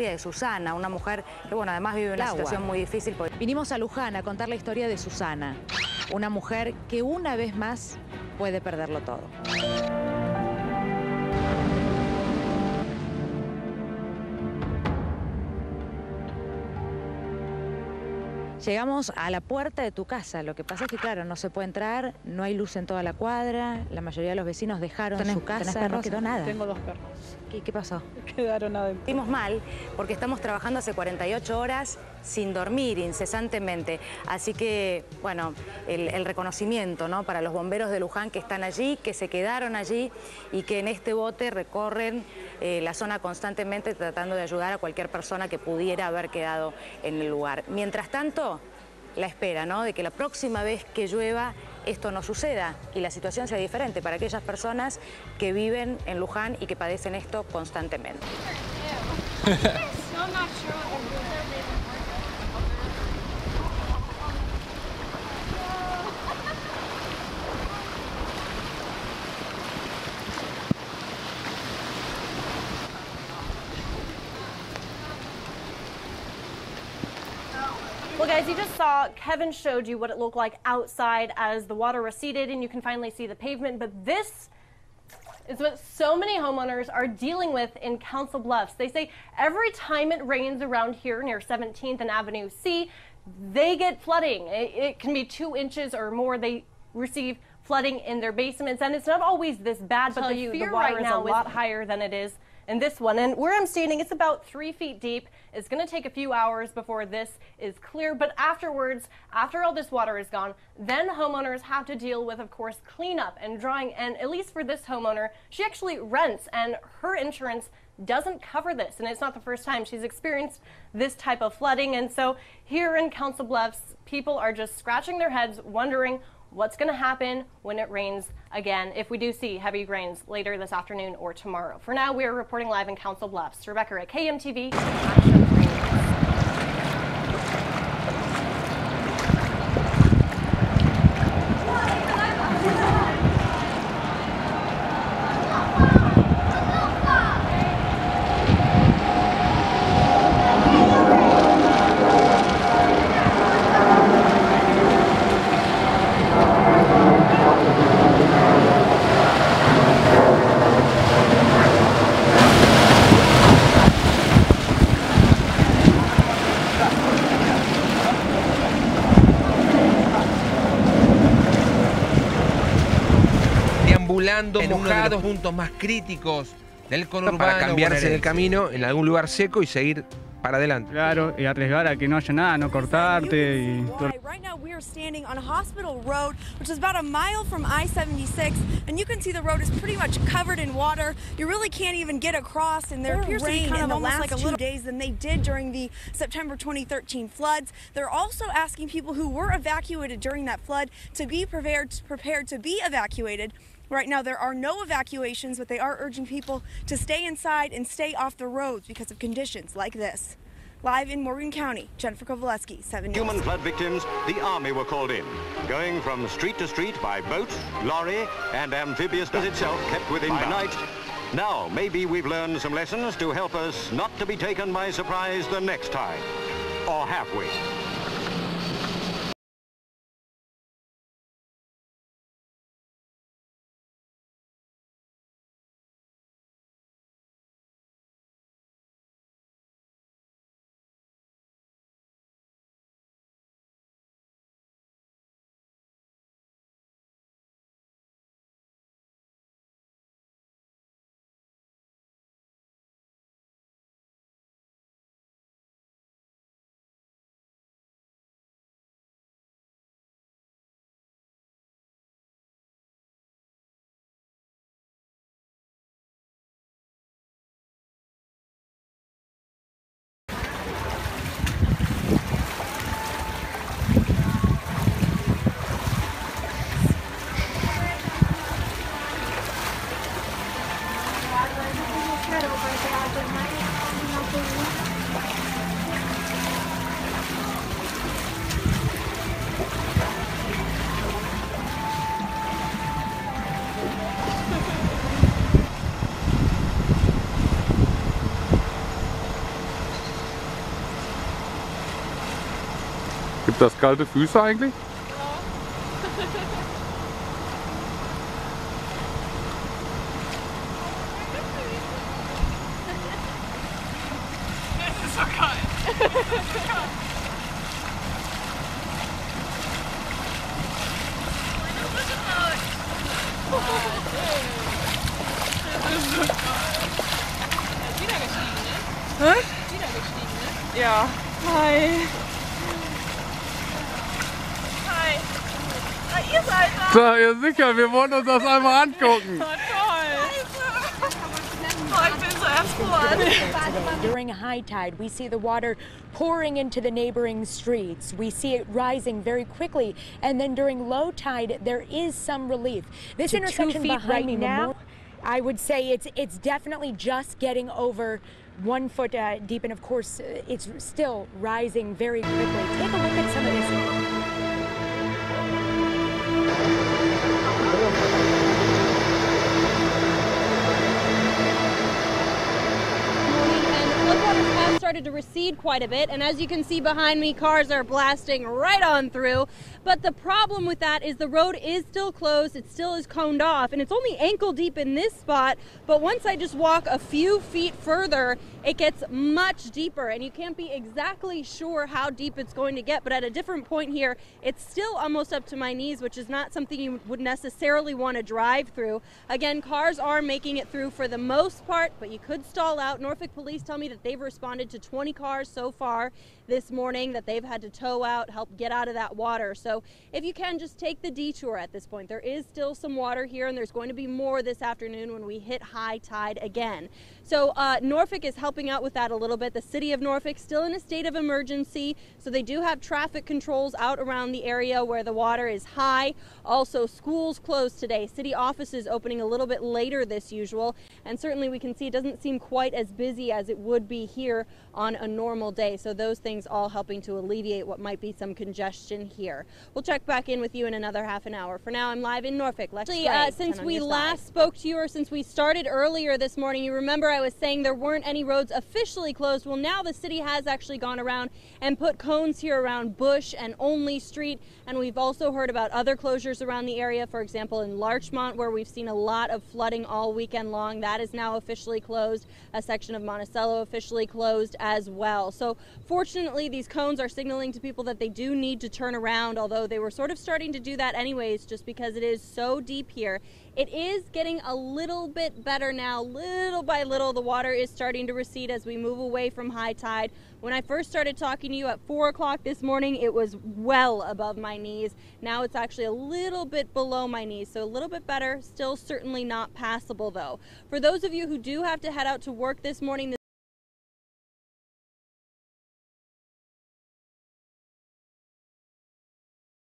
de Susana, una mujer que, bueno, además vive una situación muy difícil. Vinimos a Luján a contar la historia de Susana, una mujer que una vez más puede perderlo todo. Llegamos a la puerta de tu casa. Lo que pasa es que, claro, no se puede entrar, no hay luz en toda la cuadra, la mayoría de los vecinos dejaron su casa, no quedó nada. Tengo 2 perros. ¿Qué pasó? Quedaron adentro. Estuvimos mal porque estamos trabajando hace 48 horas sin dormir incesantemente. Así que, bueno, el reconocimiento, ¿no?, para los bomberos de Luján que están allí, que se quedaron allí y que en este bote recorren la zona constantemente tratando de ayudar a cualquier persona que pudiera haber quedado en el lugar. Mientras tanto, la espera, ¿no?, de que la próxima vez que llueva esto no suceda y la situación sea diferente para aquellas personas que viven en Luján y que padecen esto constantemente. Well, guys, you just saw, Kevin showed you what it looked like outside as the water receded and you can finally see the pavement, but this is what so many homeowners are dealing with in Council Bluffs. They say every time it rains around here near 17th and Avenue C, they get flooding. It can be 2 inches or more. They receive flooding in their basements, and it's not always this bad, but the fear right now is a lot higher than it is in this one. And where I'm standing, it's about 3 feet deep. It's going to take a few hours before this is clear, but afterwards, after all this water is gone, then homeowners have to deal with, of course, cleanup and drying. And at least for this homeowner, she actually rents, and her insurance doesn't cover this, and it's not the first time she's experienced this type of flooding. And so here in Council Bluffs, people are just scratching their heads, wondering what's going to happen when it rains again, if we do see heavy rains later this afternoon or tomorrow. For now, we are reporting live in Council Bluffs. Rebecca at KMTV. Action 3 News. En uno de los puntos más críticos del conurbano, para cambiarse el camino en algún lugar seco y seguir para adelante. Claro, y arriesgar a que no haya nada, no cortarte. Y... Right now we are standing on Hospital Road, which is about a mile from I-76, and you can see the road is pretty much covered in water. You really can't even get across, and there appears to be kind of almost like a little days than they did during the September 2013 floods. They're also asking people who were evacuated during that flood to be prepared to be evacuated. Right now, there are no evacuations, but they are urging people to stay inside and stay off the roads because of conditions like this. Live in Morgan County, Jennifer Kovaleski, 7 News. Human flood victims, the Army were called in, going from street to street by boat, lorry, and amphibious itself kept within by night. Now, maybe we've learned some lessons to help us not to be taken by surprise the next time. Or have we? das kalte Füße eigentlich? Es ist so kalt. Wieder gestiegen, ne? Hä? Wieder gestiegen, ne? Ja. Hi. Hi. Ah, ihr seid da. Klar, ja sicher, wir wollen uns das einmal angucken. Toll. Oh, ich bin so erfroren. During high tide, we see the water pouring into the neighboring streets. We see it rising very quickly, and then during low tide, there is some relief. This intersection behind me now, I would say it's definitely just getting over 1 foot deep, and of course, it's still rising very quickly. Take a look at some of this. Started to recede quite a bit, and as you can see behind me, cars are blasting right on through. But the problem with that is the road is still closed, it still is coned off, and it's only ankle deep in this spot, but once I just walk a few feet further, it gets much deeper, and you can't be exactly sure how deep it's going to get, but at a different point here, it's still almost up to my knees, which is not something you would necessarily want to drive through. Again, cars are making it through for the most part, but you could stall out. Norfolk police tell me that they've responded to 20 cars so far this morning that they've had to tow out, help get out of that water. So if you can, just take the detour at this point. There is still some water here, and there's going to be more this afternoon when we hit high tide again. So Norfolk is helping out with that a little bit. The city of Norfolk still in a state of emergency, so they do have traffic controls out around the area where the water is high. Also, schools closed today. City offices opening a little bit later than usual, and certainly we can see it doesn't seem quite as busy as it would be here on a normal day. So those things all helping to alleviate what might be some congestion here. We'll check back in with you in another half an hour. For now, I'm live in Norfolk. Since we last spoke to you, or since we started earlier this morning, you remember I was saying there weren't any roads officially closed. Well, now the city has actually gone around and put cones here around Bush and Only Street, and we've also heard about other closures around the area. For example, in Larchmont, where we've seen a lot of flooding all weekend long, that is now officially closed. A section of Monticello officially closed as well. So fortunately, these cones are signaling to people that they do need to turn around, although they were sort of starting to do that anyways, just because it is so deep here. It is getting a little bit better now. Little by little, the water is starting to recede as we move away from high tide. When I first started talking to you at 4 o'clock this morning, it was well above my knees. Now it's actually a little bit below my knees, so a little bit better. Still certainly not passable, though. For those of you who do have to head out to work this morning,